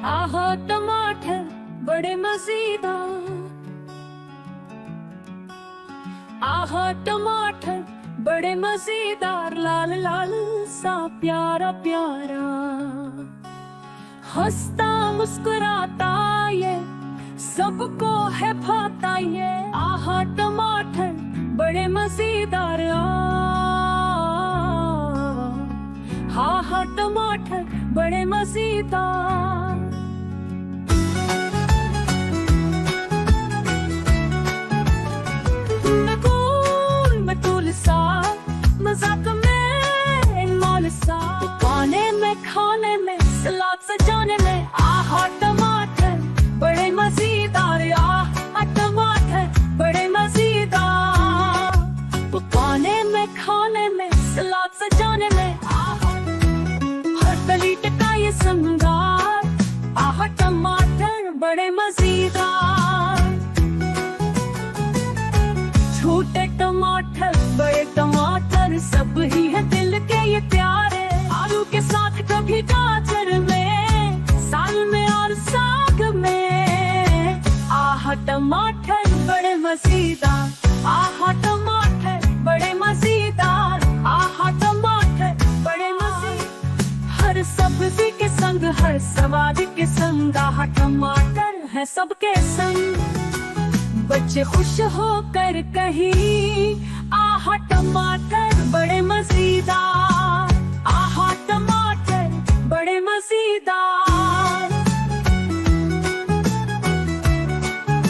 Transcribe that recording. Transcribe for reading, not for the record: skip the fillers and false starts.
आहा टमाटर बड़े मजेदार, आहा टमाटर बड़े मजेदार, लाल लाल सा प्यारा प्यारा, हंसता मुस्कुराता ये सबको है भाता ये। आहा टमाटर बड़े मजेदार, आहा टमाटर बड़े मजेदार। मजाक में मौल सा, पकाने में खाने में सलाद सजाने में, आहा टमाटर बड़े मजेदार, आहा टमाटर बड़े मजेदार, पकाने में खाने में सलाद सजाने में, आहा हर गली टिका ये संगार, आहा टमाटर बड़े मजेदार। छोटे टमाटर बड़े टमाटर सब ही है दिल के ये प्यारे, आलू के साथ कभी गाजर में, साल में और साग में, आहा टमाटर बड़े मजेदार, आहा टमाटर बड़े मजेदार, आहा टमाटर बड़े मजेदार। हर सब्जी के संग हर स्वाद के संग, आहा टमाटर है सबके संग, बच्चे खुश होकर कहीं, आहा टमाटर बड़े मजेदार, आहा टमाटर बड़े मजेदार।